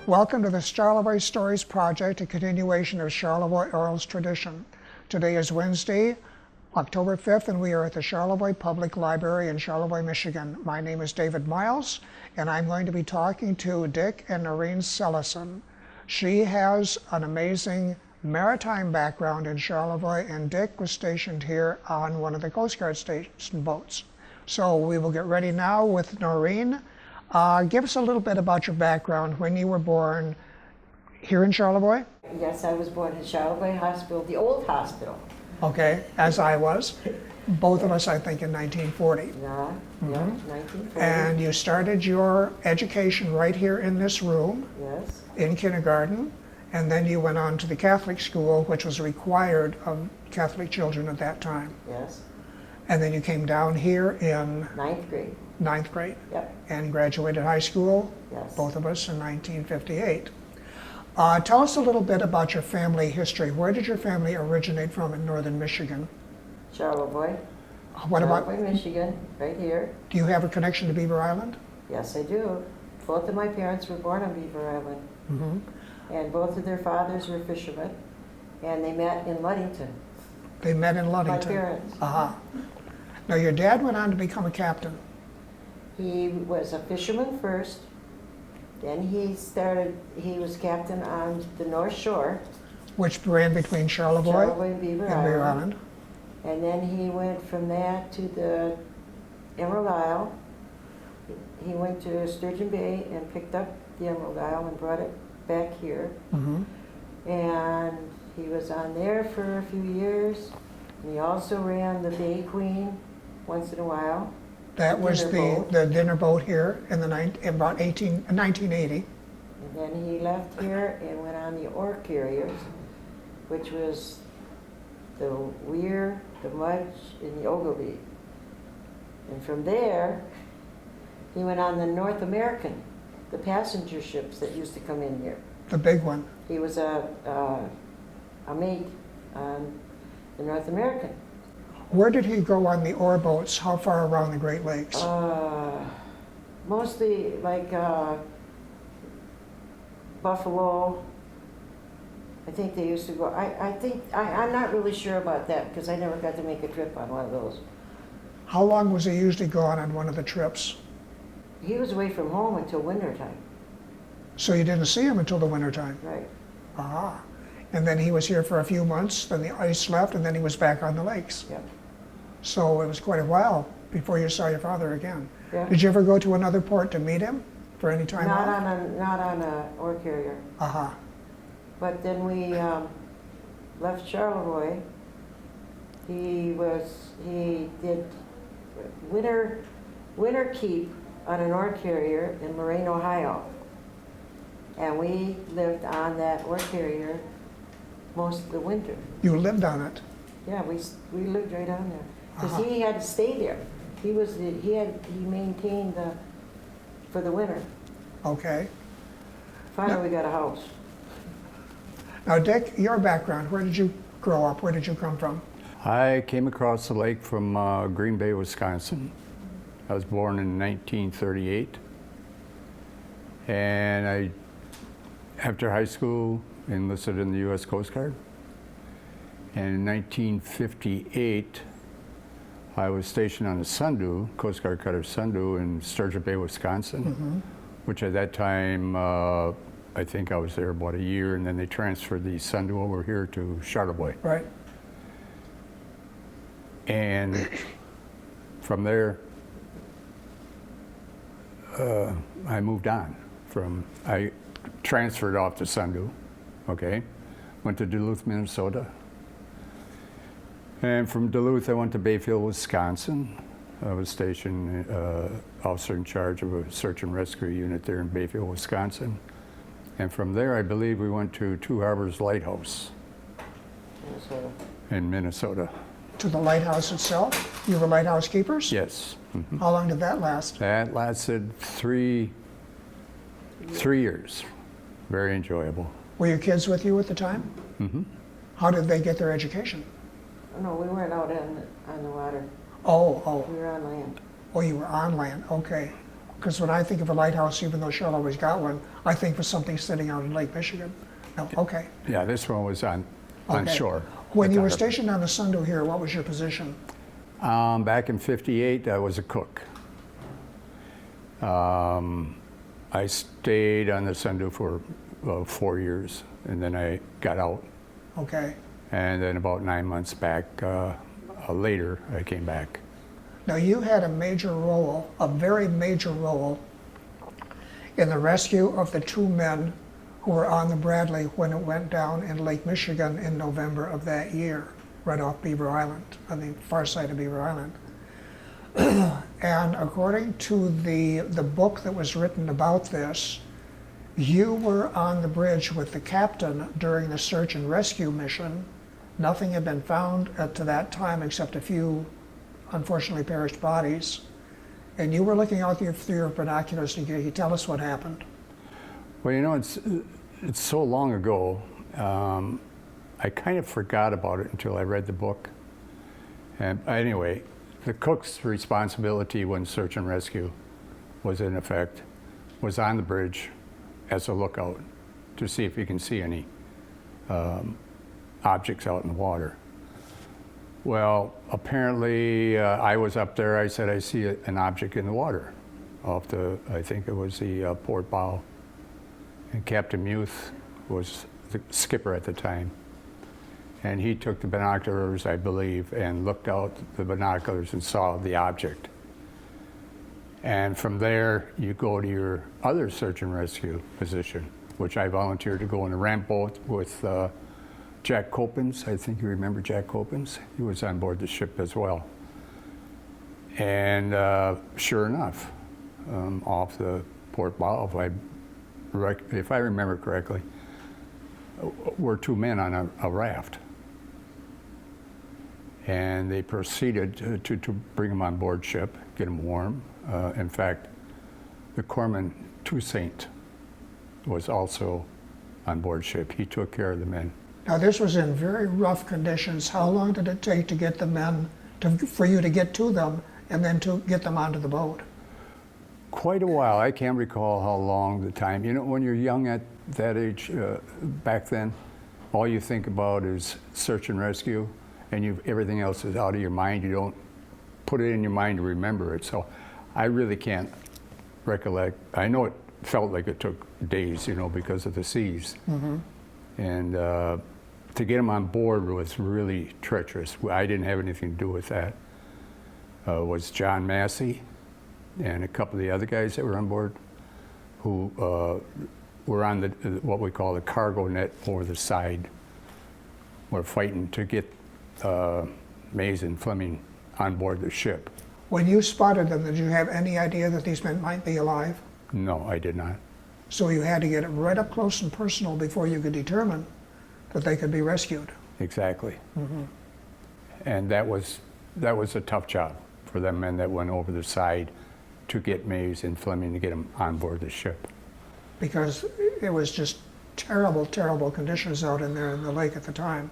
Welcome to the Charlevoix Stories Project, a continuation of Charlevoix Oral's tradition. Today is Wednesday, October 5th, and we are at the Charlevoix Public Library in Charlevoix, Michigan. My name is David Miles, and I'm going to be talking to Dick and Noreen Selissen. She has an amazing maritime background in Charlevoix, and Dick was stationed here on one of the Coast Guard station boats. So we will get ready now with Noreen. Give us a little bit about your background, when you were born here in Charlevoix. Yes, I was born in Charlevoix Hospital, the old hospital. Okay, as I was. Both of us, I think, in 1940. Yeah, 1940. And you started your education right here in this room. Yes. In kindergarten, and then you went on to the Catholic school, which was required of Catholic children at that time. Yes. And then you came down here in Ninth grade. Ninth grade. Yep. And graduated high school, Yes. both of us, in 1958. Tell us a little bit about your family history. Where did your family originate from in northern Michigan? Charlevoix. What about, Charlevoix, Michigan, right here. do you have a connection to Beaver Island? Yes, I do. Both of my parents were born on Beaver Island, and both of their fathers were fishermen, and they met in Ludington. They met in My Ludington. parents. Now your dad went on to become a captain. He was a fisherman first, then he was captain on the North Shore. Which ran between Charlevoix and Beaver and Beaver Island. Island. And then he went from that to the Emerald Isle. He went to Sturgeon Bay and picked up the Emerald Isle and brought it back here. And he was on there for a few years. And he also ran the Bay Queen once in a while. That was dinner boat. the dinner boat here in about 1980. And then he left here and went on the ore carriers, which was the Weir, the Mudge, and the Ogilvy. And from there, he went on the North American, the passenger ships that used to come in here. The big one. He was a mate on the North American. Where did he go on the ore boats? How far around the Great Lakes? Mostly like Buffalo. I think they used to go, I'm not really sure about that because I never got to make a trip on one of those. How long was he usually gone on one of the trips? He was away from home until winter time. So you didn't see him until the winter time? Right. And then he was here for a few months, then the ice left, and then he was back on the lakes. Yep. So it was quite a while before you saw your father again. Yeah. Did you ever go to another port to meet him for any time off? Not on a ore carrier. But then we left Charlevoix. He did winter keep on an ore carrier in Lorain, Ohio. And we lived on that ore carrier most of the winter. You lived on it? Yeah, we lived right on there. Because he had to stay there. He maintained for the winter. Okay. Finally, we got a house. Now, Dick, your background, where did you grow up? Where did you come from? I came across the lake from Green Bay, Wisconsin. I was born in 1938. And after high school, enlisted in the U.S. Coast Guard. And in 1958, I was stationed on the Sundu, Coast Guard cutter Sundu in Sturgeon Bay, Wisconsin, which at that time, I think I was there about a year, and then they transferred the Sundu over here to Charlevoix. Right. And from there, I moved on. I transferred off to Sundu, okay? Went to Duluth, Minnesota. And from Duluth, I went to Bayfield, Wisconsin. I was stationed officer in charge of a search and rescue unit there in Bayfield, Wisconsin. And from there, I believe we went to Two Harbors Lighthouse in Minnesota. To the lighthouse itself? You were lighthouse keepers? Yes. How long did that last? That lasted three years. Very enjoyable. Were your kids with you at the time? How did they get their education? No, we weren't out on the water. Oh. We were on land. Oh, you were on land, okay. Because when I think of a lighthouse, even though Charleroi got one, I think of something sitting out in Lake Michigan. No, okay. Yeah, this one was on Okay. shore. When at you the were harbor. stationed on the Sundu here, what was your position? Back in '58, I was a cook. I stayed on the Sundu for 4 years, and then I got out. Okay. And then about 9 months back later, I came back. Now you had a major role, a very major role, in the rescue of the 2 men who were on the Bradley when it went down in Lake Michigan in November of that year, right off Beaver Island, on the far side of Beaver Island. And according to the book that was written about this, you were on the bridge with the captain during the search and rescue mission. Nothing had been found to that time except a few unfortunately perished bodies. And you were looking out through your binoculars. Can you tell us what happened? Well, you know, it's so long ago. I kind of forgot about it until I read the book. And anyway, the cook's responsibility when search and rescue was in effect was on the bridge as a lookout to see if you can see any objects out in the water. Well, apparently I was up there. I said, I see an object in the water off the, I think it was the port bow. And Captain Muth was the skipper at the time. And he took the binoculars, I believe, and looked out the binoculars and saw the object. And from there, you go to your other search and rescue position, which I volunteered to go in a ramp boat with Jack Copens. I think you remember Jack Copens. He was on board the ship as well. And sure enough, off the port bow, if I remember correctly, were 2 men on a raft. And they proceeded to bring them on board ship, get them warm. In fact, the corpsman Toussaint was also on board ship. He took care of the men. Now this was in very rough conditions. How long did it take to get the men, for you to get to them and then to get them onto the boat? Quite a while. I can't recall how long the time. You know, when you're young at that age, back then, all you think about is search and rescue, and everything else is out of your mind. You don't put it in your mind to remember it. So I really can't recollect. I know it felt like it took days, you know, because of the seas. Mm-hmm. And to get them on board was really treacherous. I didn't have anything to do with that. Was John Massey and a couple of the other guys that were on board who were on what we call the cargo net over the side. Were fighting to get Mays and Fleming on board the ship. When you spotted them, did you have any idea that these men might be alive? No, I did not. So you had to get it right up close and personal before you could determine that they could be rescued. Exactly. Mm-hmm. And that was a tough job for them men that went over the side to get Mays and Fleming to get them on board the ship. Because it was just terrible, terrible conditions out in there in the lake at the time.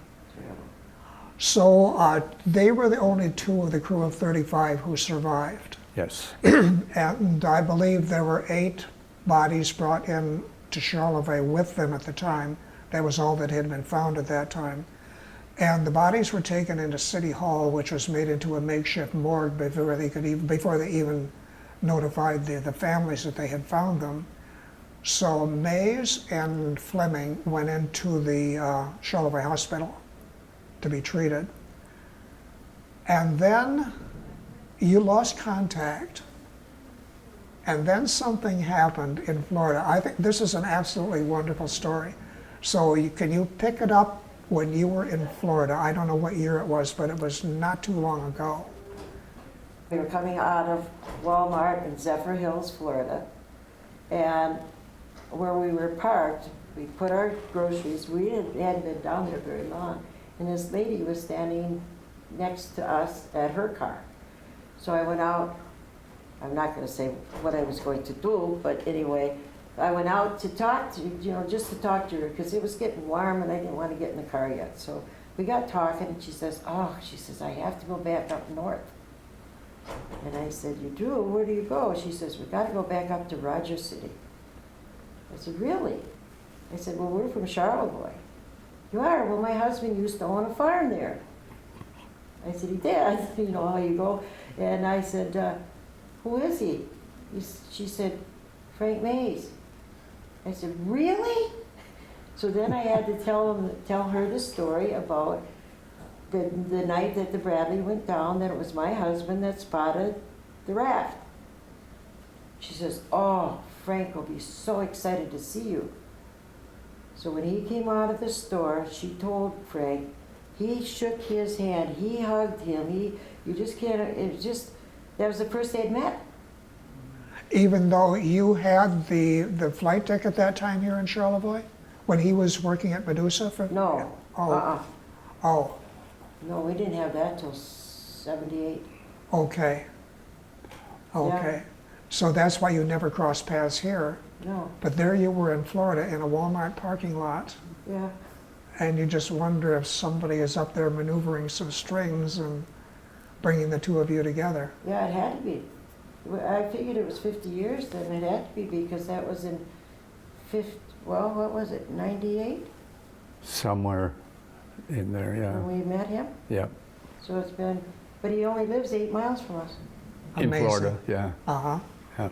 So they were the only 2 of the crew of 35 who survived. Yes. And I believe there were 8 bodies brought in to Charleroi with them at the time. That was all that had been found at that time. And the bodies were taken into City Hall, which was made into a makeshift morgue before they even notified the families that they had found them. So Mays and Fleming went into the Charleroi Hospital to be treated. And then you lost contact. And then something happened in Florida. I think this is an absolutely wonderful story. So can you pick it up when you were in Florida? I don't know what year it was, but it was not too long ago. We were coming out of Walmart in Zephyr Hills, Florida, and where we were parked, we put our groceries. We hadn't been down there very long, and this lady was standing next to us at her car. So I went out. I'm not going to say what I was going to do, but anyway, I went out to talk to, just to talk to her, because it was getting warm and I didn't want to get in the car yet. So we got talking, and she says, I have to go back up north. And I said, you do? Where do you go? She says, we gotta go back up to Rogers City. I said, really? I said, well, we're from Charlevoix. You are? Well, my husband used to own a farm there. I said, he did? You know how you go? And I said, who is he? She said, Frank Mays. I said, really? So then I had to tell her the story about the night that the Bradley went down, that it was my husband that spotted the raft. She says, oh, Frank will be so excited to see you. So when he came out of the store, she told Frank, he shook his hand, he hugged him, you just can't, it was just, that was the first they'd met. Even though you had the flight deck at that time here in Charlevoix? When he was working at Medusa? No. Oh. Oh, No, we didn't have that till 78. okay. Okay. So that's why you never crossed paths here. No, But there you were in Florida in a Walmart parking lot, yeah. and you just wonder if somebody is up there maneuvering some strings and bringing the two of you together. Yeah, it had to be. I figured it was 50 years then, it had to be, because that was in well, what was it, 98? Somewhere in there, yeah. When we met him? Yeah. So it's been, but he only lives 8 miles from us. In Amazing. Florida, yeah. Uh-huh. Yeah.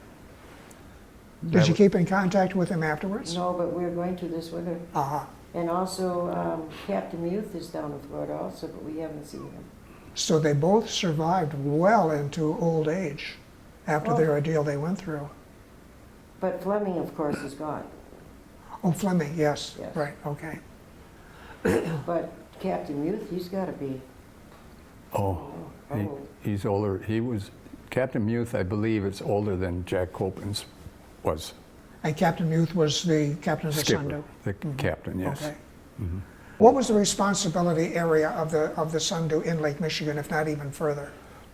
Did you keep in contact with him afterwards? No, but we're going to this winter. Uh-huh. And also, Captain Muth is down in Florida also, but we haven't seen him. So they both survived well into old age after Well- their ordeal they went through. But Fleming, of course, is gone. Oh, Fleming, yes. Yes. Right, okay. But Captain Muth, he's got to be, Oh, oh, he's older. He was, Captain Muth, I believe, is older than Jack Copeland's was. And Captain Muth was the captain of the Skipper, Sundew? the captain, yes. Okay. Mhm. What was the responsibility area of the Sundew in Lake Michigan, if not even further?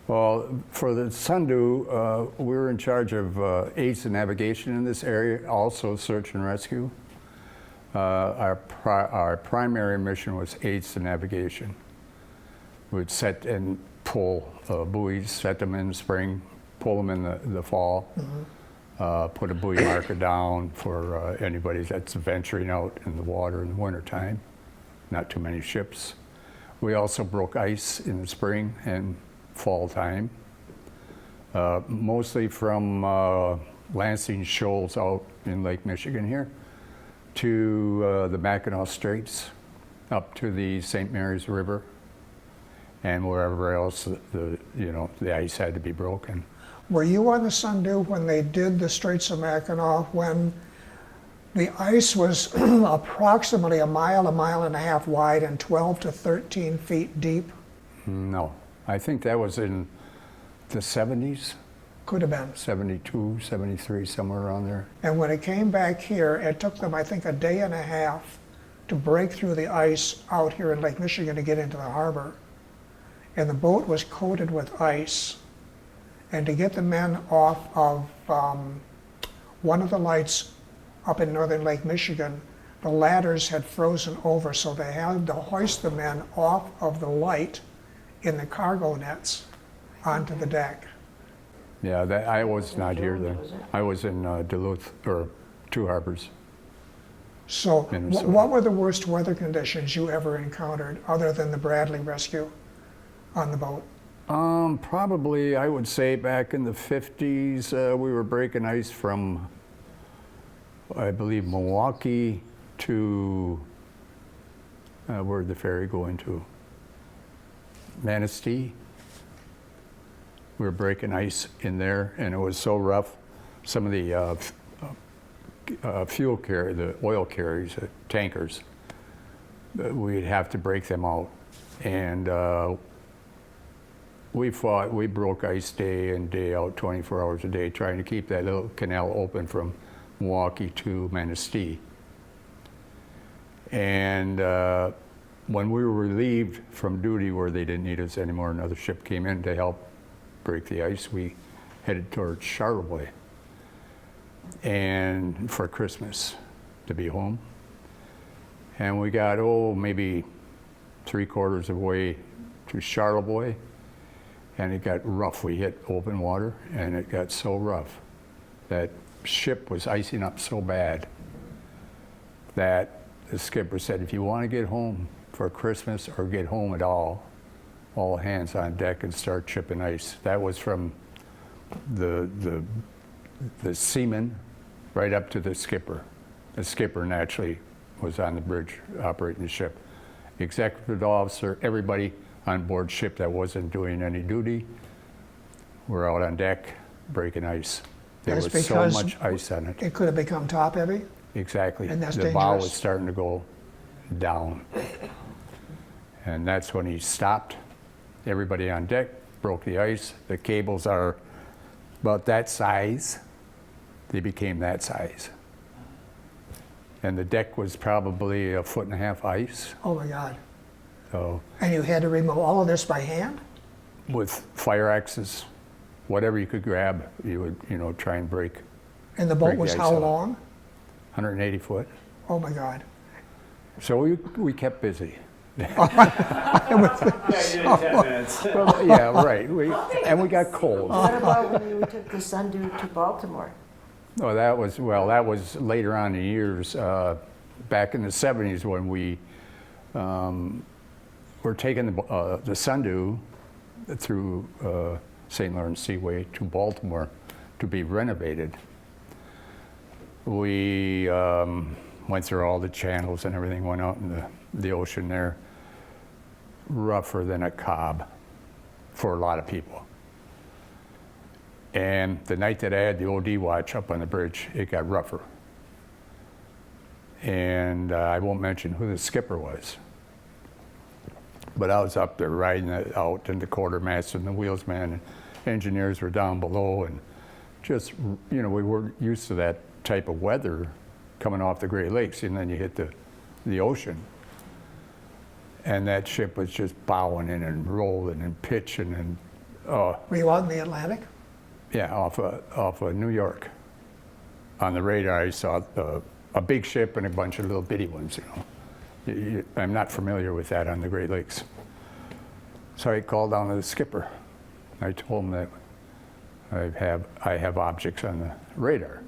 Well, for the Sundew, we were in charge of aids to navigation in this area, also search and rescue. Our primary mission was aids to navigation. We'd set and pull buoys, set them in the spring, pull them in the fall, put a buoy marker down for anybody that's venturing out in the water in the wintertime, not too many ships. We also broke ice in the spring and fall time, mostly from Lansing Shoals out in Lake Michigan here to the Mackinac Straits up to the St. Mary's River and wherever else the ice had to be broken. Were you on the Sundew when they did the Straits of Mackinac, when the ice was approximately a mile and a half wide and 12 to 13 feet deep? No, I think that was in the 70s, Could have been. 72, 73, somewhere around there. And when it came back here, it took them, I think, a day and a half to break through the ice out here in Lake Michigan to get into the harbor. And the boat was coated with ice. And to get the men off of one of the lights up in northern Lake Michigan, the ladders had frozen over, so they had to hoist the men off of the light in the cargo nets onto the deck. Yeah, I was not here Jones, then. was it? I was in Duluth, or Two Harbors. So Minnesota. what were the worst weather conditions you ever encountered other than the Bradley rescue on the boat? Probably, I would say back in the 50s, we were breaking ice from, I believe, Milwaukee to, where'd the ferry go into? Manistee. We were breaking ice in there, and it was so rough. Some of the fuel carrier, the oil carriers, tankers, we'd have to break them out. And we broke ice day in, day out, 24 hours a day, trying to keep that little canal open from Milwaukee to Manistee. And when we were relieved from duty where they didn't need us anymore, another ship came in to help break the ice, we headed towards Charlevoix and for Christmas to be home. And we got, maybe 3/4 of the way to Charlevoix, and it got rough. We hit open water, and it got so rough that ship was icing up so bad that the skipper said, if you want to get home for Christmas or get home at all hands on deck and start chipping ice. That was from the seaman right up to the skipper. The skipper naturally was on the bridge operating the ship. Executive officer, everybody on board ship that wasn't doing any duty were out on deck breaking ice. There was so much ice on it. It could have become top heavy? Exactly. And that's the bow was dangerous. starting to go down. And that's when he stopped. Everybody on deck broke the ice. The cables are about that size. They became that size. And the deck was probably 1.5 feet ice. Oh my God. So And you had to remove all of this by hand? with fire axes, whatever you could grab, you would, try and break. And the Break boat the was ice how out. long? 180 foot. Oh my God. So we kept busy. Yeah, you did 10 minutes. Well, yeah, right. And we got cold. What about when you took the Sundew to Baltimore? Oh, that was later on in years, back in the 70s when we were taking the Sundew through St. Lawrence Seaway to Baltimore to be renovated. We went through all the channels and everything, went out in the ocean there, rougher than a cob for a lot of people. And the night that I had the OD watch up on the bridge, it got rougher. And I won't mention who the skipper was, but I was up there riding it out, and the quartermaster and the wheelsman and engineers were down below, and just, we weren't used to that type of weather coming off the Great Lakes, and then you hit the ocean. And that ship was just bowing in and rolling and pitching, and Were you out in the Atlantic? yeah, off of New York. On the radar, I saw a big ship and a bunch of little bitty ones. I'm not familiar with that on the Great Lakes. So I called down to the skipper. I told him that I have objects on the radar.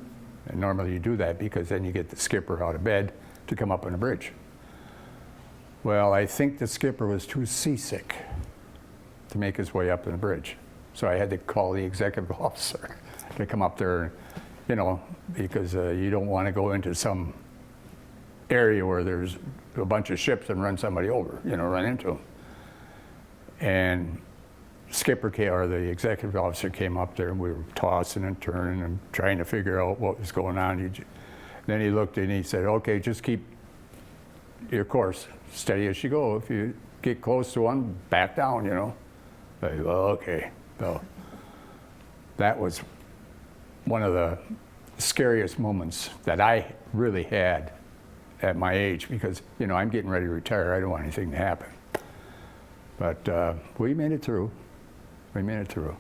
And normally you do that because then you get the skipper out of bed to come up on the bridge. Well, I think the skipper was too seasick to make his way up on the bridge. So I had to call the executive officer to come up there, because you don't want to go into some area where there's a bunch of ships and run somebody over, run into them. And the executive officer came up there, and we were tossing and turning and trying to figure out what was going on. Then he looked and he said, okay, just keep your course, steady as you go. If you get close to one, back down, Like, okay. So that was one of the scariest moments that I really had at my age, because, I'm getting ready to retire. I don't want anything to happen. But we made it through. We made it through.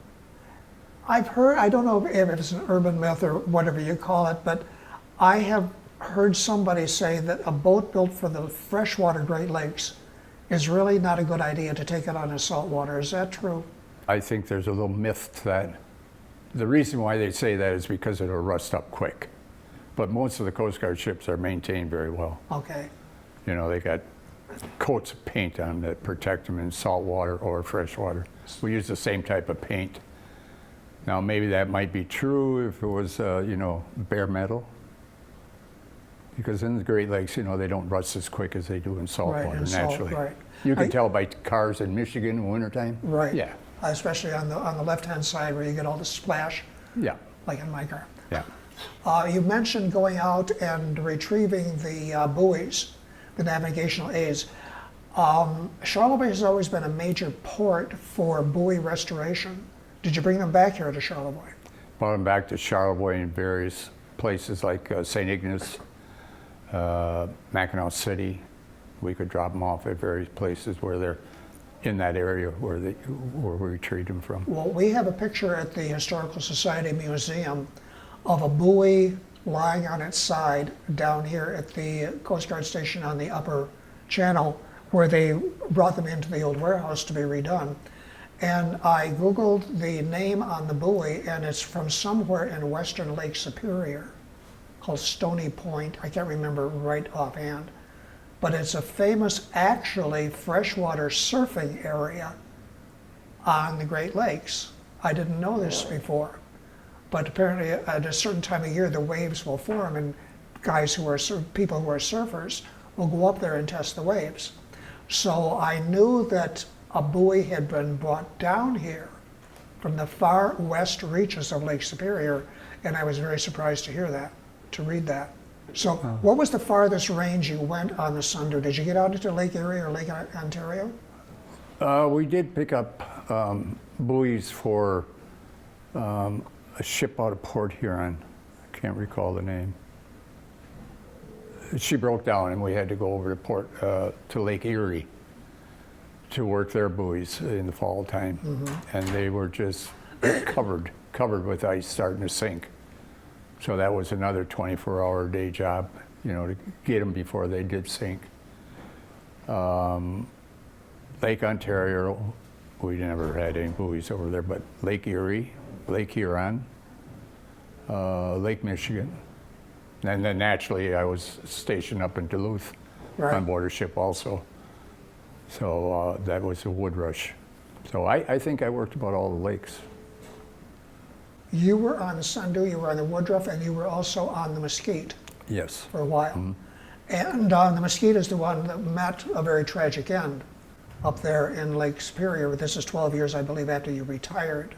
I've heard, I don't know if it's an urban myth or whatever you call it, but I have heard somebody say that a boat built for the freshwater Great Lakes is really not a good idea to take it on in saltwater. Is that true? I think there's a little myth to that. The reason why they say that is because it'll rust up quick. But most of the Coast Guard ships are maintained very well. Okay. They got coats of paint on them that protect them in saltwater or freshwater. We use the same type of paint. Now, maybe that might be true if it was, bare metal. Because in the Great Lakes, they don't rust as quick as they do in saltwater, Right, in salt, naturally. right. You can tell by cars in Michigan in wintertime. Right. Yeah, Especially on the left-hand side where you get all the splash, yeah, like in my car. yeah. You mentioned going out and retrieving the buoys, the navigational aids. Charlevoix has always been a major port for buoy restoration. Did you bring them back here to Charlevoix? Brought them back to Charlevoix in various places like St. Ignace, Mackinac City. We could drop them off at various places where they're in that area where we retrieved them from. Well, we have a picture at the Historical Society Museum of a buoy lying on its side down here at the Coast Guard station on the upper channel, where they brought them into the old warehouse to be redone. And I Googled the name on the buoy, and it's from somewhere in western Lake Superior called Stony Point. I can't remember right offhand. But it's a famous, actually, freshwater surfing area on the Great Lakes. I didn't know this before. But apparently, at a certain time of year, the waves will form, and people who are surfers will go up there and test the waves. So I knew that a buoy had been brought down here from the far west reaches of Lake Superior, and I was very surprised to read that. So what was the farthest range you went on the Sunday? Did you get out into Lake Erie or Lake Ontario? We did pick up buoys for a ship out of Port Huron. I can't recall the name. She broke down, and we had to go over to Lake Erie to work their buoys in the fall time, and they were just covered with ice, starting to sink. So that was another 24-hour day job, to get them before they did sink. Lake Ontario, we never had any buoys over there, but Lake Erie, Lake Huron, Lake Michigan, and then naturally I was stationed up in Duluth on board a ship also. So that was a wood rush. So I think I worked about all the lakes. You were on the Sundew, you were on the Woodruff, and you were also on the Mesquite. Yes. For a while. And the Mesquite is the one that met a very tragic end up there in Lake Superior. This is 12 years, I believe, after you retired.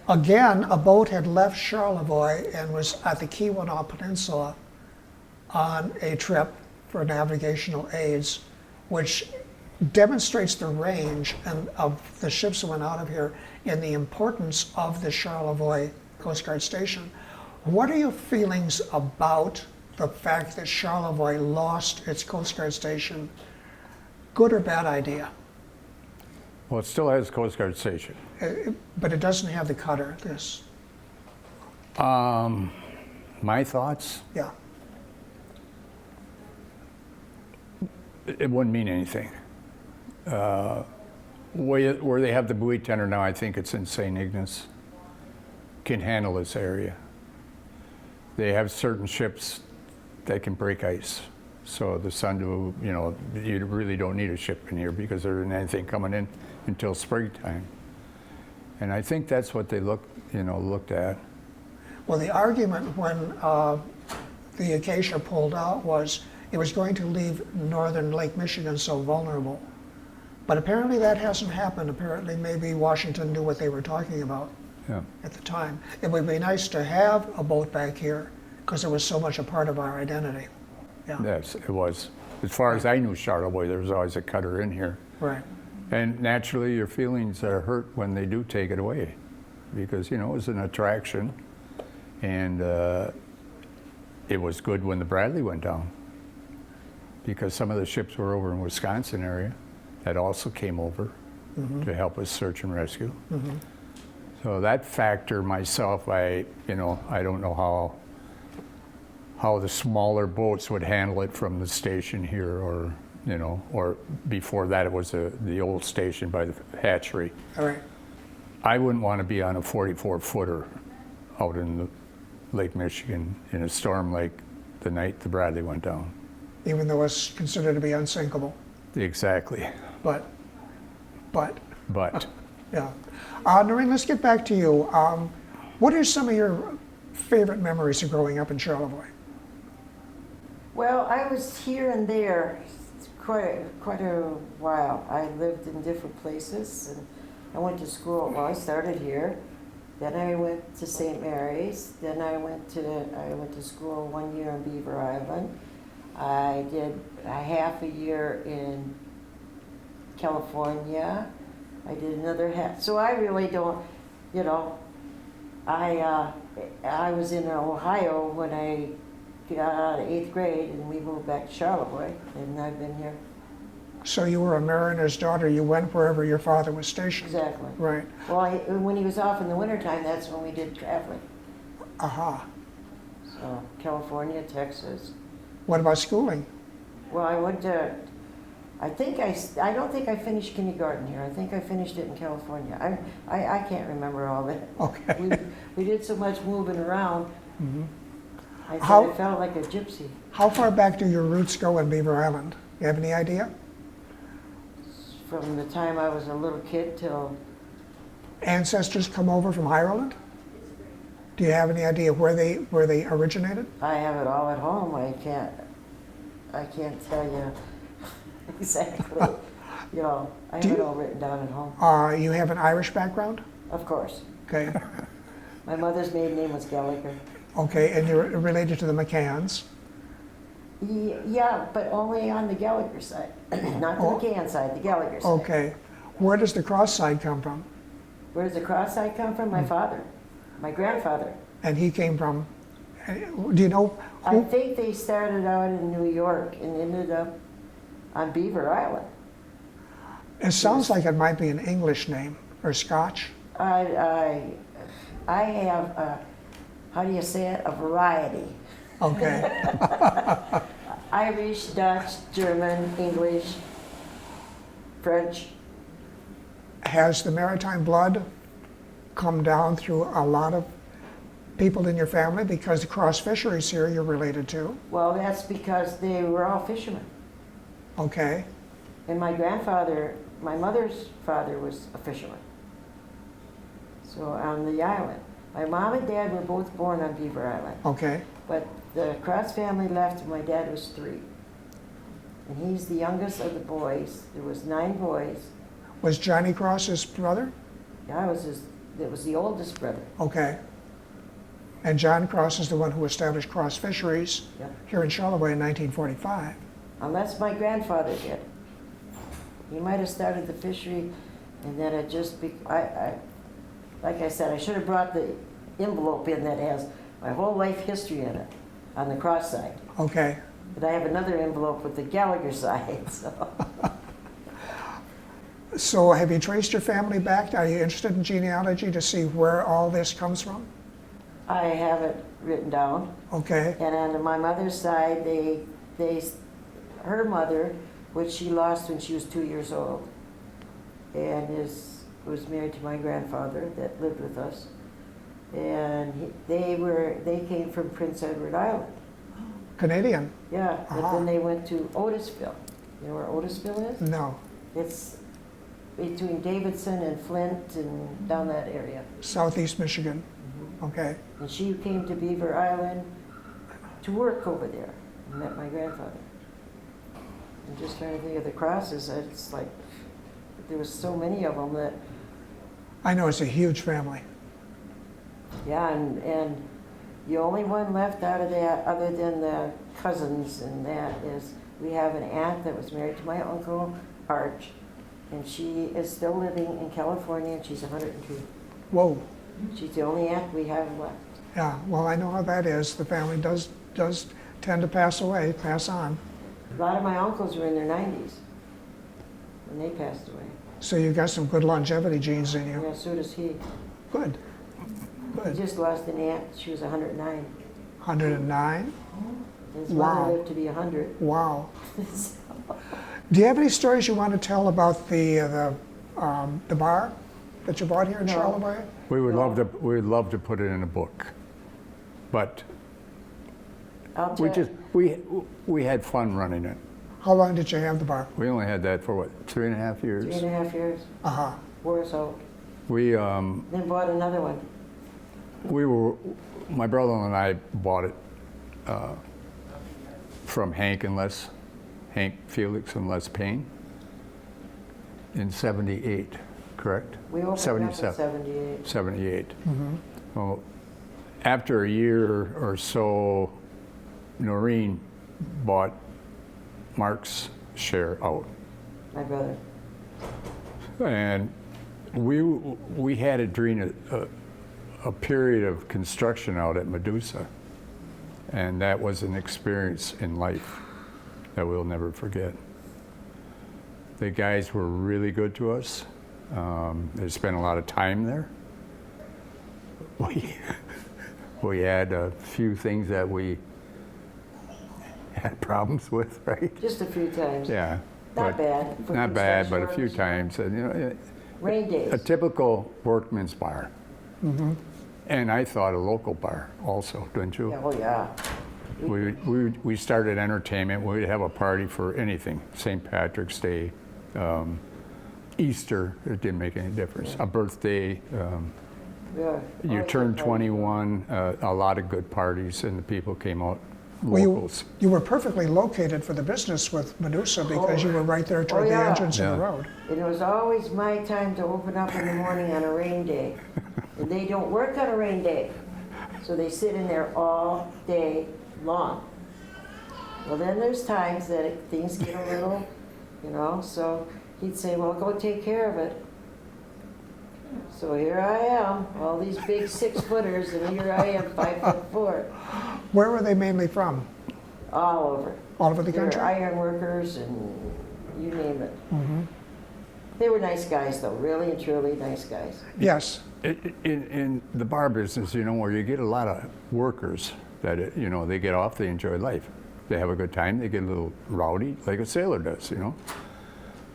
Again, a boat had left Charlevoix and was at the Keweenaw Peninsula on a trip for navigational aids, which demonstrates the range of the ships that went out of here and the importance of the Charlevoix Coast Guard Station. What are your feelings about the fact that Charlevoix lost its Coast Guard Station? Good or bad idea? Well, it still has a Coast Guard Station. But it doesn't have the cutter, this. My thoughts? Yeah. It wouldn't mean anything. Where they have the buoy tender now, I think it's in St. Ignace, can handle this area. They have certain ships that can break ice. So the Sundew, you really don't need a ship in here because there isn't anything coming in until springtime. And I think that's what they looked at. Well, the argument when the Acacia pulled out was it was going to leave northern Lake Michigan so vulnerable. But apparently that hasn't happened. Apparently maybe Washington knew what they were talking about at the time. It would be nice to have a boat back here because it was so much a part of our identity. Yeah. Yes, it was. As far as I knew Charlevoix, there was always a cutter in here. Right. And naturally your feelings are hurt when they do take it away because, it was an attraction. And it was good when the Bradley went down because some of the ships were over in Wisconsin area that also came over to help us search and rescue. So that factor myself, I don't know how the smaller boats would handle it from the station here or before that it was the old station by the hatchery. All right. I wouldn't want to be on a 44-footer out in the Lake Michigan in a storm like the night the Bradley went down. Even though it's considered to be unsinkable. Exactly. But. Yeah. Noreen, let's get back to you. What are some of your favorite memories of growing up in Charlevoix? Well, I was here and there quite a while. I lived in different places, and I went to school. Well, I started here. Then I went to St. Mary's. Then I went to school 1 year in Beaver Island. I did a half a year in California. I did another half. So I really don't, I was in Ohio when I got out of 8th grade, and we moved back to Charlevoix, and I've been here. So you were a mariner's daughter. You went wherever your father was stationed. Exactly. Right. Well, when he was off in the wintertime, that's when we did traveling. Aha. So California, Texas. What about schooling? Well, I went to I don't think I finished kindergarten here. I think I finished it in California. I can't remember all that. Okay. We did so much moving around. I said How- I felt like a gypsy. How far back do your roots go in Beaver Island? You have any idea? From the time I was a little kid till, Ancestors come over from Ireland? Do you have any idea where they originated? I have it all at home. I can't tell you exactly. You know, I Do have it you- all written down at home. You have an Irish background? Of course. Okay. My mother's maiden name was Gallagher. Okay, and you're related to the McCanns? Yeah, but only on the Gallagher side. Not the Oh. McCann side, the Gallagher side. Okay. Where does the cross side come from? Where does the cross side come from? My father, my grandfather. And he came from, do you know I who? think they started out in New York and ended up on Beaver Island. It sounds like it might be an English name or Scotch. I have, how do you say it, a variety. Okay. Irish, Dutch, German, English, French. Has the maritime blood come down through a lot of people in your family? Because the cross fisheries here you're related to. Well, that's because they were all fishermen. Okay. And my grandfather, my mother's father was a fisherman. So on the island. My mom and dad were both born on Beaver Island. Okay. But the Cross family left when my dad was 3. And he's the youngest of the boys. There was 9 boys. Was Johnny Cross his brother? It was the oldest brother. Okay. And John Cross is the one who established cross fisheries Yep. here in Charlevoix in 1945. Unless my grandfather did. He might have started the fishery and then it just, like I said, I should have brought the envelope in that has my whole life history in it on the cross side. Okay. But I have another envelope with the Gallagher side, so. So have you traced your family back? Are you interested in genealogy to see where all this comes from? I have it written down. Okay. And on my mother's side, her mother, which she lost when she was 2 years old, and was married to my grandfather that lived with us. And they came from Prince Edward Island. Canadian? Yeah, but Uh-huh. then they went to Otisville. You know where Otisville is? No. It's between Davidson and Flint and down that area. Southeast Michigan. Okay. And she came to Beaver Island to work over there and met my grandfather. I'm just trying to think of the crosses. It's like there was so many of them that, I know it's a huge family. yeah, and the only one left out of that, other than the cousins and that, is we have an aunt that was married to my uncle, Arch, and she is still living in California, and she's 102. Whoa. She's the only aunt we have left. Yeah, well, I know how that is. The family does tend to pass away, pass on. A lot of my uncles were in their 90s when they passed away. So you've got some good longevity genes in you. Yeah, so does he. Good. He Good. just lost an aunt. She was 109. 109? His Wow. mother lived to be 100. Wow. Do you have any stories you want to tell about the bar that you bought here in No. Charlevoix? We would love to put it in a book, but I'll we tell just, we had fun running it. How long did you have the bar? We only had that for what, 3.5 years? 3.5 years. Uh-huh. Wore us out. We, Then bought another one. my brother and I bought it from Hank Felix and Les Payne in 78, correct? We opened up in 77. 78. 78. Well, after a year or so, Noreen bought Mark's share out. My brother. And we had it during a period of construction out at Medusa. And that was an experience in life that we'll never forget. The guys were really good to us. They spent a lot of time there. We had a few things that we had problems with, right? Just a few times. Yeah, Not bad. for Not bad, but a construction few workers. times. And, you know, Rain days. a typical workman's bar. And I thought a local bar also, didn't you? Yeah, oh, yeah. We started entertainment. We'd have a party for anything. St. Patrick's Day, Easter, it didn't make any difference. A birthday, Yeah. you Always turned had parties. 21, a lot of good parties, and the people came out, Well, locals. you were perfectly located for the business with Medusa because you were right there toward Oh, the yeah. entrance of the Yeah. road. And it was always my time to open up in the morning on a rain day. And they don't work on a rain day. So they sit in there all day long. Well, then there's times that things get a little, you know, so he'd say, well, go take care of it. So here I am, all these big 6-footers, and here I am, 5'4", Where were they mainly from? all over. All over the They were country? iron workers and you name it. They were nice guys, though, really and truly nice guys. Yes. In the bar business, you know, where you get a lot of workers that, you know, they get off, they enjoy life. They have a good time, they get a little rowdy, like a sailor does, you know.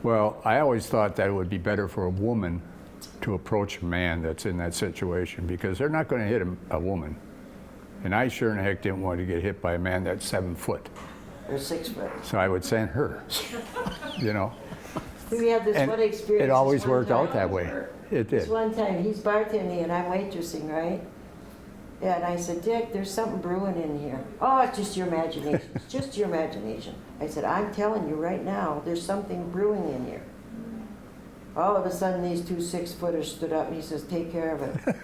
Well, I always thought that it would be better for a woman to approach a man that's in that situation because they're not going to hit a woman. And I sure in the heck didn't want to get hit by a man that's 7 foot. They're 6 foot. So I would send her, you know. We had this And one experience. it always this one worked out time. that way. It This did. one time, he's bartending and I'm waitressing, right? Yeah, and I said, Dick, there's something brewing in here. Oh, it's just your imagination. It's just your imagination. I said, I'm telling you right now, there's something brewing in here. All of a sudden, these 2 6-footers stood up and he says, take care of it.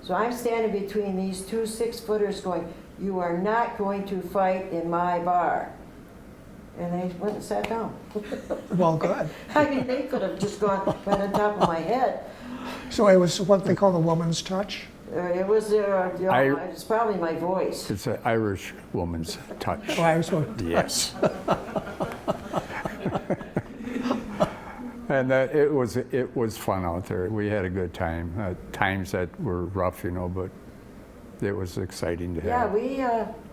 So I'm standing between these 2 6-footers going, you are not going to fight in my bar. And they went and sat down. Well, good. I mean, they could have just gone right on top of my head. So it was what they call the woman's touch? It was, you know, it's probably my voice. It's an Irish woman's touch. Oh, I was going, Yes. And it was fun out there. We had a good time. Times that were rough, you know, but it was exciting to Yeah, have. we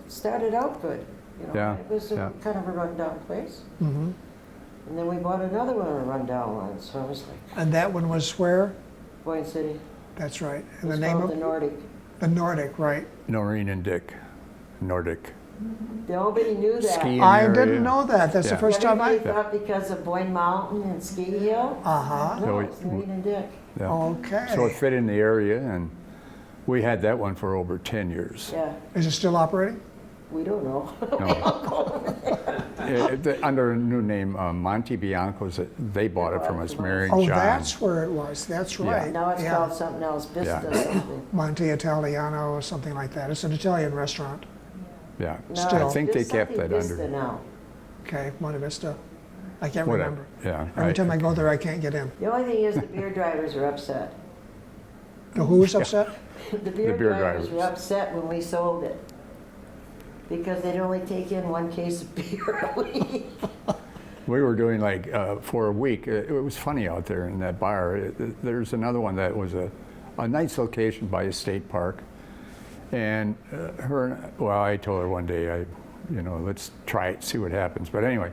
started out good. You know, Yeah, it was yeah. kind of a rundown place. mm-hmm. And then we bought another one, a rundown one. So I was like, And that one was where? Boyne City. That's right. And It's the name called of the Nordic. the Nordic, right? Noreen and Dick, Nordic. Nobody knew that. Skiing I area. didn't know that. That's the Yeah. first time Everybody I. thought because of Boyne Mountain and Ski Hill. Uh-huh. No, No, we- it's Noreen and Dick. Yeah. Okay. So it fit in the area, and we had that one for over 10 years. Yeah, Is it still operating? we don't know. No. Under a new name, Monte Bianco's, they bought it from us, Mary and Oh, John. that's where it was. That's Yeah. right. Now it's Yeah. called something else, Vista Yeah. something. Monte Italiano or something like that. It's an Italian restaurant. Yeah. No, Still. I think they there's kept something that Vista under. now. Okay, Monte Vista. I can't Whatever. remember. Yeah. Every time I go there, I can't get in. The only thing is the beer drivers are upset. The who's upset? The beer beer drivers were drivers. upset when we sold it. Because they'd only take in 1 case of beer a week. We were doing like for a week. It was funny out there in that bar. There's another one that was a nice location by a state park, and I told her one day, let's try it, see what happens. But anyway,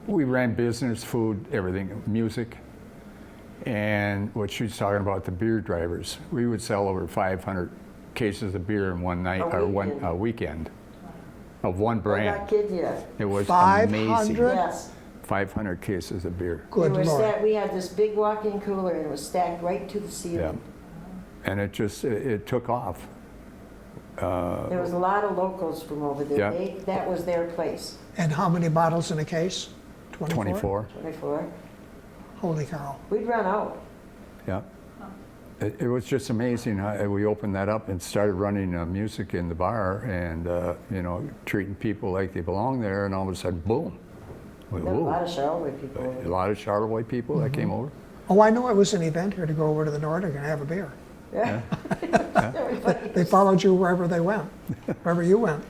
we ran business, food, everything, music, and what she's talking about, the beer drivers. We would sell over 500 cases of beer in one night or one weekend of one I'm brand. not kidding you. It was 500? amazing. Yes. 500 cases of beer. Good We were Lord. we had this big walk-in cooler and it was stacked right to the Yeah. ceiling. And it took off. There was a lot of locals from over there. Yeah. That was their place. And how many bottles in a case? 24. 24. Holy cow. We'd run out. Yeah. It was just amazing how we opened that up and started running music in the bar and, treating people like they belong there. And all of a sudden, boom. There were a lot of Charleroi people over A there. lot of Charleroi people that came over. Oh, I know it was an event here to go over to the Nordic and have a beer. Yeah. Everybody They followed you wherever they went, wherever you went.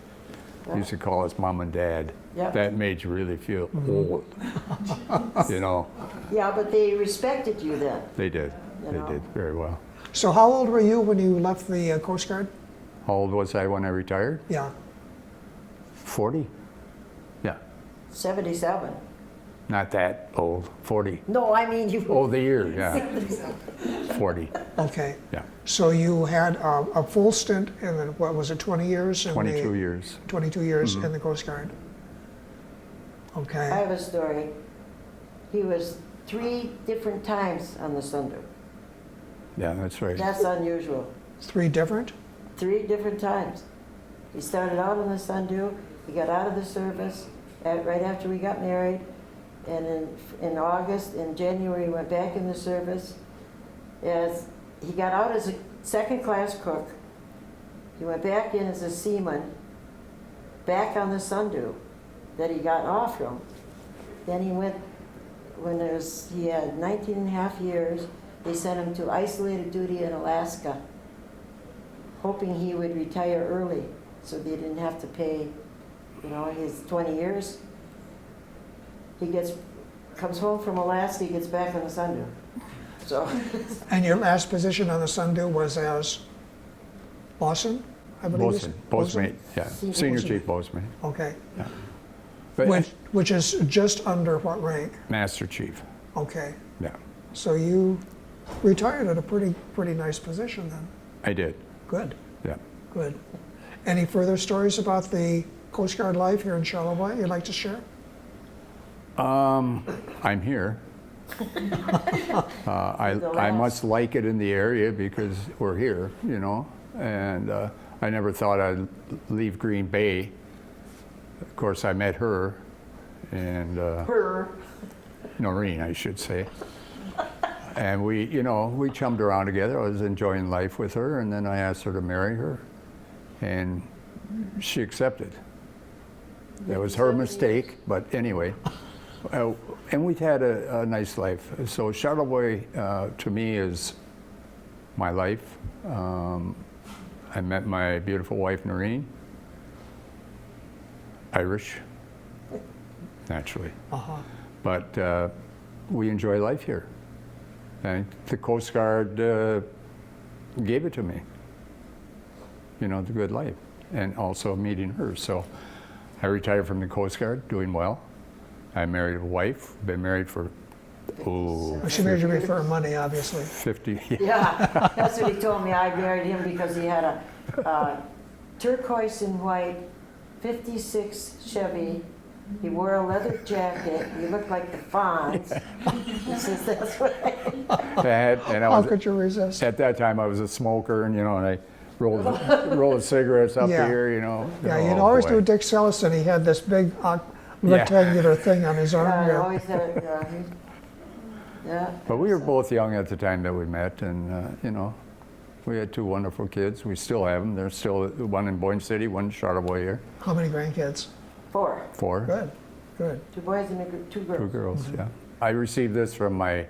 They used to call us mom and dad. Yep. That made you really feel old. Yeah, but they respected you then. They did. You They know. did very well. So how old were you when you left the Coast Guard? How old was I when I retired? Yeah. 40? Yeah. 77. Not that old, 40. No, I mean you. Oh, the year, yeah. 40, Okay. yeah. So you had a full stint in the, what was it, 20 years? In 22 the, years. 22 years in the Coast Guard. I Okay. have a story. He was 3 different times on the Sunday. Yeah, that's right. That's unusual. 3 different? 3 different times. He started out on the Sunday, he got out of the service right after we got married, and in August, in January, he went back in the service. As he got out as a second-class cook, he went back in as a seaman, back on the Sunday that he got off from. Then he went, he had 19 and a half years, they sent him to isolated duty in Alaska, hoping he would retire early so they didn't have to pay, his 20 years. He comes home from Alaska, he gets back on the Sunday. So, And your last position on the Sunday was as bosun, I believe? Bosun, boatmate, yeah. Senior chief boatmate. Okay. But Which is just under what rank? master chief, Okay. yeah. So you retired at a pretty nice position then. I did, Good, yeah. good. Any further stories about the Coast Guard life here in Charlevoix you'd like to share? I'm here. I must like it in the area because we're here, and I never thought I'd leave Green Bay. Of course, I met her, and Noreen, I should say. And we chummed around together. I was enjoying life with her, and then I asked her to marry her, and she accepted. That was her mistake, but anyway. And we've had a nice life. So Charlevoix, to me, is my life. I met my beautiful wife, Noreen. Irish, naturally. But we enjoy life here. And the Coast Guard gave it to me, the good life, and also meeting her. So I retired from the Coast Guard, doing well. I married a wife, been married for, She married you for money, obviously. 50, yeah, that's what he told me. I married him because he had a turquoise and white 56 Chevy. He wore a leather jacket. He looked like the Fonz. He says that's what How could you resist? At that time, I was a smoker, and I rolled the cigarettes up Yeah. here, Yeah, you'd always do Dick Selissen. He had this big rectangular thing on his arm I here. always had, yeah. But we were both young at the time that we met, and we had 2 wonderful kids. We still have them. There's still one in Boyne City, one in Charlevoix here. How many grandkids? 4. 4. Good, good. 2 boys and 2 girls. 2 girls, yeah. I received this from my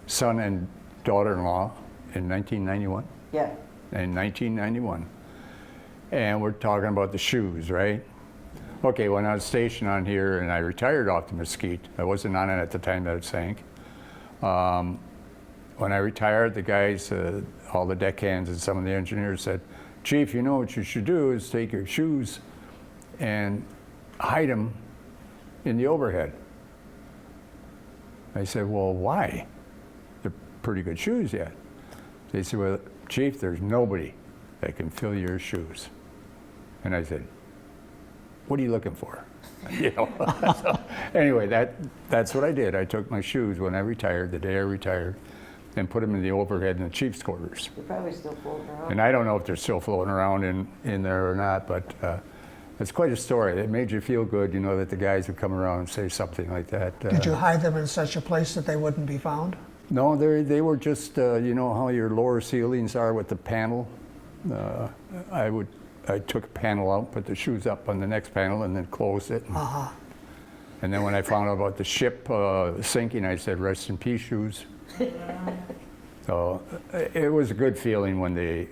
son and daughter-in-law in 1991. Yeah. In 1991. And we're talking about the shoes, right? Okay, when I was stationed on here and I retired off the Mesquite, I wasn't on it at the time that it sank. When I retired, the guys, all the deckhands and some of the engineers said, Chief, what you should do is take your shoes and hide them in the overhead. I said, well, why? They're pretty good shoes yet. They said, well, Chief, there's nobody that can fill your shoes. And I said, what are you looking for? So, anyway, that's what I did. I took my shoes when I retired, the day I retired, and put them in the overhead in the chief's quarters. They're probably still floating around. And I don't know if they're still floating around in there or not, but it's quite a story. It made you feel good, that the guys would come around and say something like that. Did you hide them in such a place that they wouldn't be found? No, they were just, how your lower ceilings are with the panel. I took a panel out, put the shoes up on the next panel, and then closed it. And then when I found out about the ship sinking, I said, rest in peace, shoes. So it was a good feeling when they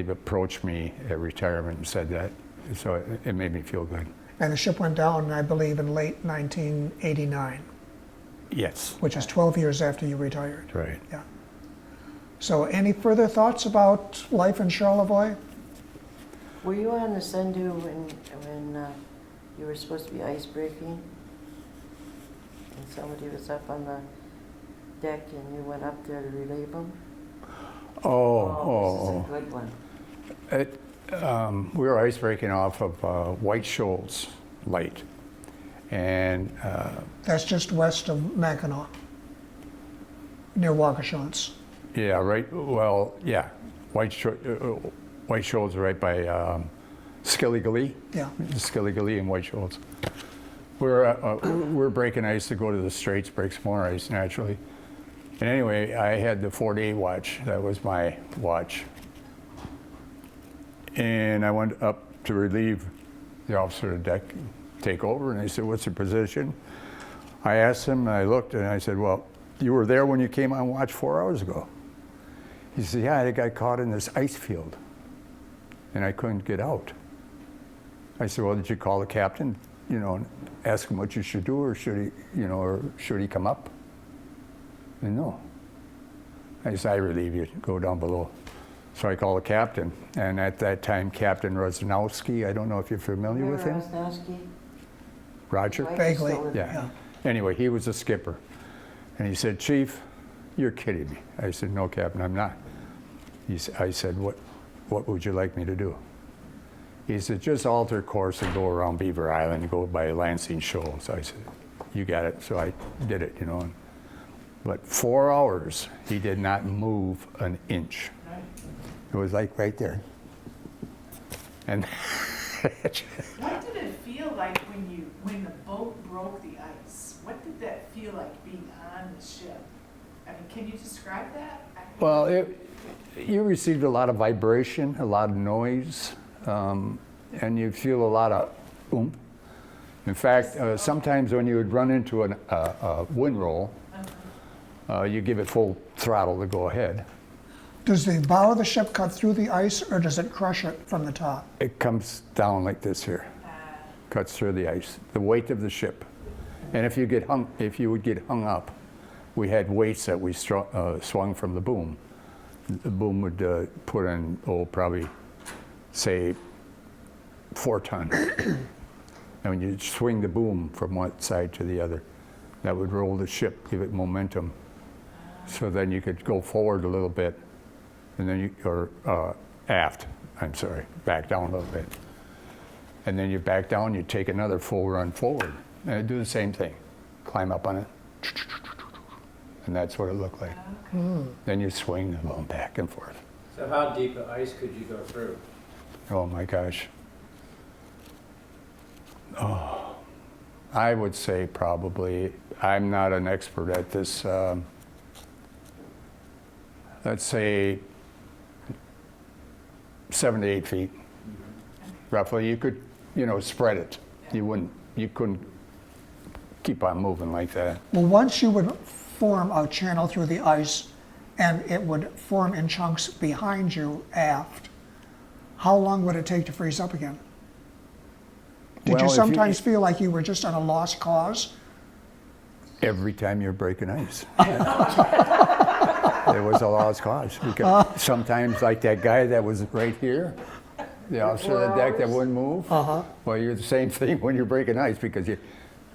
approached me at retirement and said that. So it made me feel good. And the ship went down, I believe, in late 1989. Yes. Which is 12 years after you retired. Right. Yeah. So any further thoughts about life in Charlevoix? Were you on the Sundu when you were supposed to be ice breaking? and somebody was up on the deck and you went up there to relieve them? This is a good one. We were ice breaking off of White Shoals Light, and That's just west of Mackinac, near Waukesha. yeah, right. Well, yeah, White Shoals are right by Skillygalee. Yeah. Skillygalee and White Shoals. We're breaking ice to go to the Straits, break some more ice naturally. And anyway, I had the 4-day watch. That was my watch. And I went up to relieve the officer of the deck, take over, and they said, "What's your position?" I asked him, and I looked, and I said, "Well, you were there when you came on watch 4 hours ago." He said, "Yeah, I got caught in this ice field, and I couldn't get out." I said, "Well, did you call the captain, and ask him what you should do, or should he come up?" And no. I said, "I relieve you, go down below." So I called the captain, and at that time, Captain Rosnowski, I don't know if you're familiar with him. Rosnowski? Roger? Wife is Vaguely, still living. Yeah. Anyway, he was a skipper. And he said, "Chief, you're kidding me." I said, "No, Captain, I'm not." I said, what would you like me to do?" He said, "Just alter course and go around Beaver Island and go by Lansing Shoals." I said, "You got it." So I did it, But 4 hours, he did not move an inch. It was like right there. And What did it feel like when the boat broke the ice? What did that feel like being on the ship? I mean, can you describe that? well, you received a lot of vibration, a lot of noise, and you feel a lot of oomph. In fact, sometimes when you would run into a wind roll, you give it full throttle to go ahead. Does the bow of the ship cut through the ice, or does it crush it from the top? It comes down like this here, cuts through the ice, the weight of the ship. And if you would get hung up, we had weights that we swung from the boom. The boom would put in, probably say 4 ton. And when you swing the boom from one side to the other, that would roll the ship, give it momentum. So then you could go forward a little bit, and then aft, back down a little bit. And then you back down, you take another full run forward. And I do the same thing, climb up on it, and that's what it looked like. Then you swing the boom back and forth. So how deep of ice could you go through? Oh my gosh. Oh, I would say probably, I'm not an expert at this, let's say 7 to 8 feet, roughly. You could, spread it. You couldn't keep on moving like that. Well, once you would form a channel through the ice, and it would form in chunks behind you aft, how long would it take to freeze up again? Did Well, you if sometimes feel like you were just on a lost cause? Every time you're breaking ice. There was a lost cause. Because sometimes, like that guy that was right here, the officer of the deck that wouldn't move, well, you're the same thing when you're breaking ice, because you're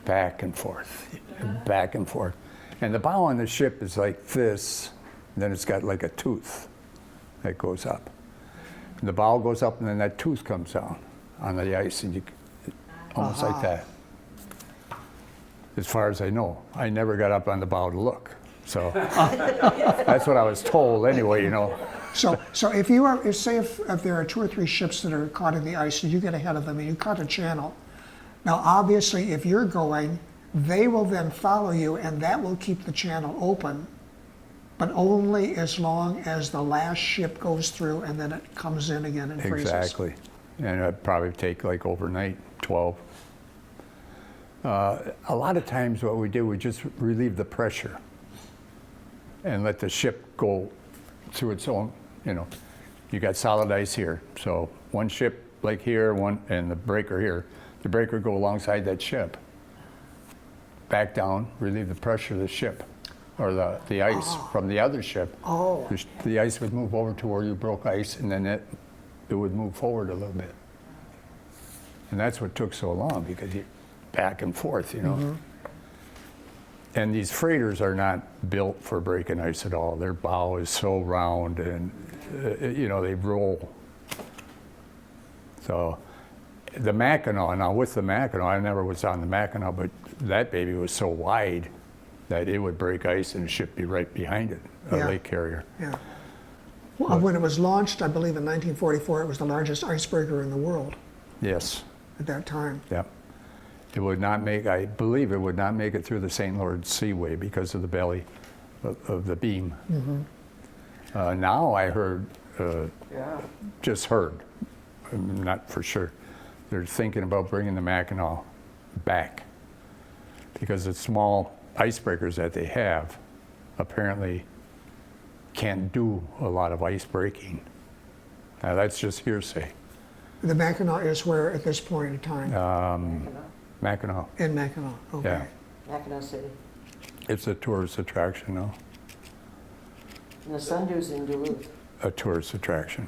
back and forth, back and forth. And the bow on the ship is like this, and then it's got like a tooth that goes up. And the bow goes up, and then that tooth comes down on the ice, and you almost like that. As far as I know, I never got up on the bow to look. So that's what I was told anyway, So if there are 2 or 3 ships that are caught in the ice and you get ahead of them and you cut a channel, now obviously if you're going, they will then follow you, and that will keep the channel open, but only as long as the last ship goes through and then it comes in again and freezes. Exactly. And it'd probably take like overnight, 12. A lot of times what we do, we just relieve the pressure and let the ship go through its own, you got solid ice here. So one ship like here, and the breaker here, the breaker go alongside that ship, back down, relieve the pressure of the ship, or the ice from the other ship. The ice would move over to where you broke ice, and then it would move forward a little bit. And that's what took so long, because you back and forth, And these freighters are not built for breaking ice at all. Their bow is so round and, you know, they roll. So the Mackinac, now with the Mackinac, I never was on the Mackinac, but that baby was so wide that it would break ice and the ship be right behind it, a Yeah. lake carrier. Yeah. Well, when it was launched, I believe in 1944, it was the largest icebreaker in the world Yes, at that time. yep. It would not make, I believe it would not make it through the St. Lawrence Seaway because of the belly of the beam. Now I heard, Yeah. just heard, not for sure, they're thinking about bringing the Mackinac back because the small icebreakers that they have apparently can't do a lot of ice breaking. Now that's just hearsay. The Mackinac is where at this point in time? Mackinac, In Mackinac, okay. yeah. Mackinac City. It's a tourist attraction now, And the Sundow's in Duluth. a tourist attraction.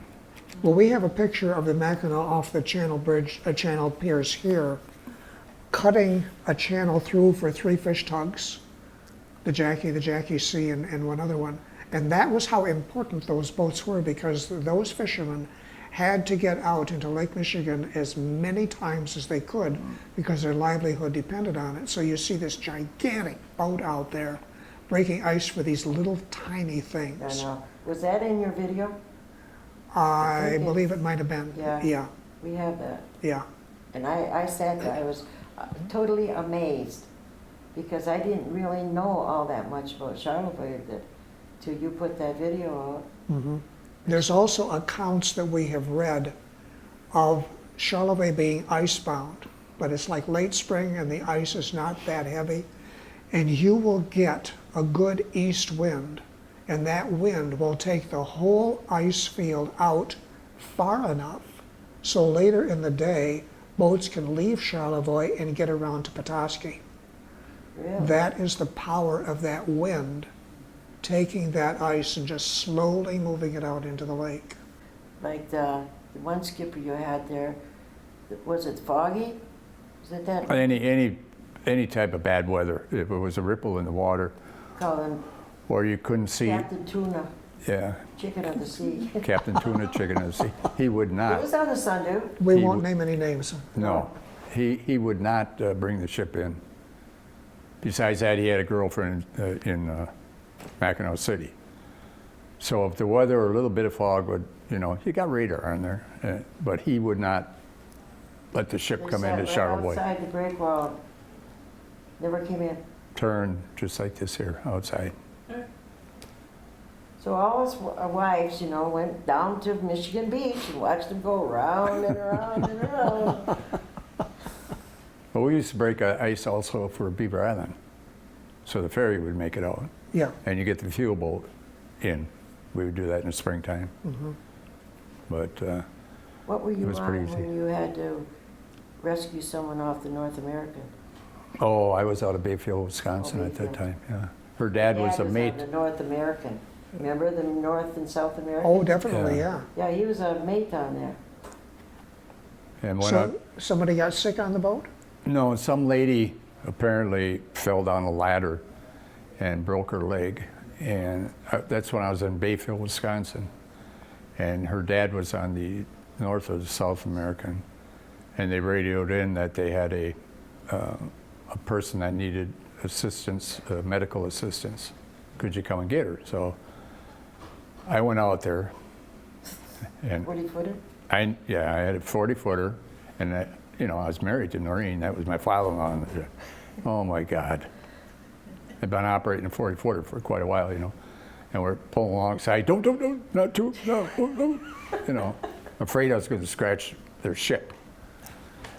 Well, we have a picture of the Mackinac off the channel bridge, a channel piers here, cutting a channel through for 3 fish tugs, the Jackie C, and one other one. And that was how important those boats were, because those fishermen had to get out into Lake Michigan as many times as they could because their livelihood depended on it. So you see this gigantic boat out there breaking ice for these little tiny I things. know. Was that in your video? I think believe it might have been. Yeah. Yeah, We have that. yeah. And I sat there, I was totally amazed because I didn't really know all that much about Charlevoix till you put that video out. There's also accounts that we have read of Charlevoix being icebound, but it's like late spring and the ice is not that heavy. And you will get a good east wind, and that wind will take the whole ice field out far enough so later in the day, boats can leave Charlevoix and get around to Petoskey. Really? That is the power of that wind taking that ice and just slowly moving it out into the lake. Like the one skipper you had there, was it foggy? Was it that? Any type of bad weather, if it was a ripple in the water Call him or you couldn't see, Captain Tuna, yeah, chicken of the sea. Captain Tuna, chicken of the sea, he would It not. was on the Sundew. We He won't w- name any names. No, he would not bring the ship in. Besides that, he had a girlfriend in Mackinac City. So if the weather or a little bit of fog would, you know, he got radar on there, but he would not let the ship They come sat into right Charlevoix. outside the breakwall. Never came in. Turn just like this here outside. So all his wives, you know, went down to Michigan Beach and watched him go round and around and around. But we used to break ice also for Beaver Island, so the ferry would make it out, Yeah. and you get the fuel boat in. We would do that in the springtime. But What were It you was pretty on easy. when you had to rescue someone off the North American? oh, I was out of Bayfield, Wisconsin at that Bayfield. time. Yeah, her dad was a mate. on the North American. Remember the North and South American? Oh, definitely, yeah. Yeah, he was a mate on there. And when So somebody got sick on the boat? no, some lady apparently fell down a ladder and broke her leg, and that's when I was in Bayfield, Wisconsin, and her dad was on the North of the South American, and they radioed in that they had a person that needed assistance, medical assistance. Could you come and get her? So I went out there, and 40-footer? I had a 40-footer, and I was married to Noreen. That was my father-in-law. Oh my God! I've been operating a 40-footer for quite a while, and we're pulling alongside. Don't, not too, no. Afraid I was going to scratch their ship.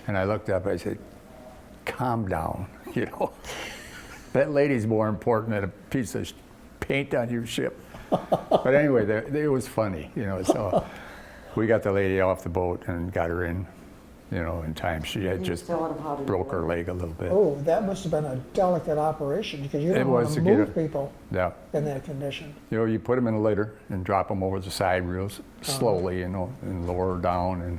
And I looked up. I said, "Calm down, That lady's more important than a piece of paint on your ship." But anyway, it was funny, So we got the lady off the boat and got her in, in time. She had He was just telling him how to do broke it. her leg a little bit. Oh, that must have been a delicate operation because you It don't want was to to get move it- people Yeah. in that condition. You put them in a litter and drop them over the side real slowly, and lower her down, and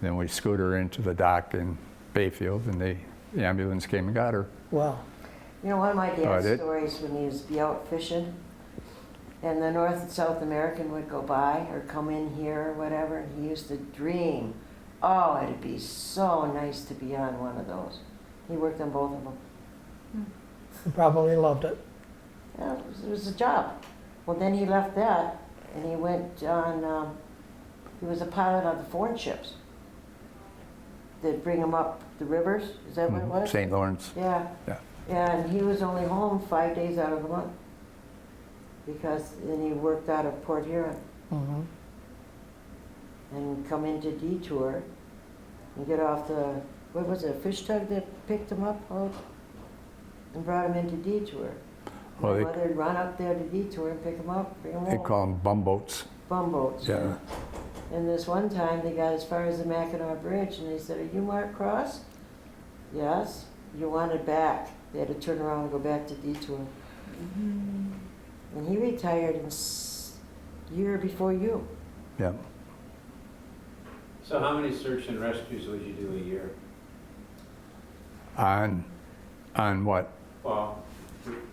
then we scoot her into the dock in Bayfield, and the ambulance came and got her. Wow. You know, one of my Oh, dad's did? stories when he was be out fishing, and the North and South American would go by or come in here or whatever, and he used to dream, oh, it'd be so nice to be on one of those. He worked on both of them. You probably loved it. Yeah, it was a job. Well, then he left that, and he went on, he was a pilot on the foreign ships. They'd bring him up the rivers, is that what it was? St. Lawrence. Yeah. Yeah. And he was only home 5 days out of the month. Because then he worked out of Port Huron Mhm. and come into Detour and get off the, what was it, a fish tug that picked him up out and brought him into Detour. Well, My they- mother'd run up there to Detour and pick him up, bring him They home. call them bumboats. Bumboats. Yeah. And this one time, they got as far as the Mackinac Bridge, and they said, "Are you Mark Cross?" "Yes." "You wanted back." They had to turn around and go back to Detour. And he retired in year before you. Yeah. So how many search and rescues would you do a year? On what? Well,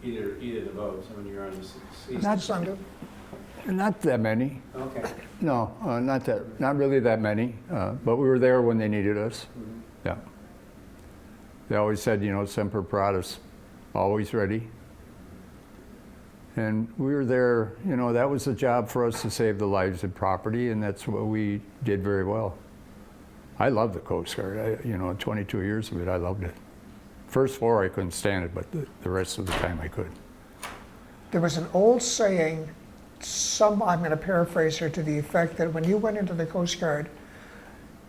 either the boats, when you're on the sea. Not Sunday. Not that many. Okay. No, not really that many. But we were there when they needed us. Mhm. Yeah. They always said, you know, semper paratus, always ready. And we were there, you know, that was a job for us to save the lives and property, and that's what we did very well. I love the Coast Guard. You know, 22 years of it, I loved it. First floor, I couldn't stand it, but the rest of the time I could. There was an old saying, I'm going to paraphrase here to the effect that when you went into the Coast Guard,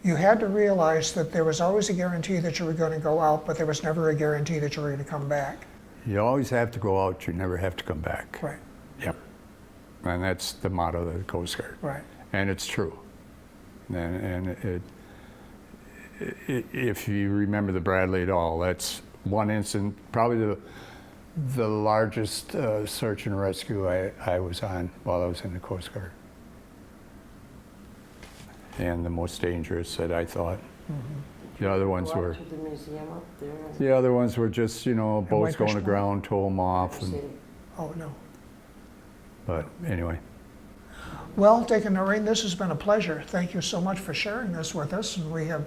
you had to realize that there was always a guarantee that you were going to go out, but there was never a guarantee that you were going to come back. You always have to go out, you never have to come back. Right, Yep. And that's the motto of the Coast Guard. right. And it's true. And if you remember the Bradley at all, that's one incident, probably the largest search and rescue I was on while I was in the Coast Guard. And the most dangerous that I thought. The other ones Go out were, to the museum up there in the other ones were just, you know, boats going Whitefish aground, tow them off. River And, City. Oh, no. but anyway, Well, Dick and Noreen, this has been a pleasure. Thank you so much for sharing this with us, and we have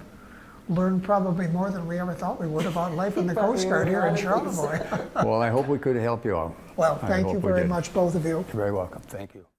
learned probably more than we ever thought we would about life in the Probably Coast Guard here in a lot of things. Charlevoix. well, I hope we could help you out. Well, I thank hope you we very did. much, both of you. You're very welcome. Thank you.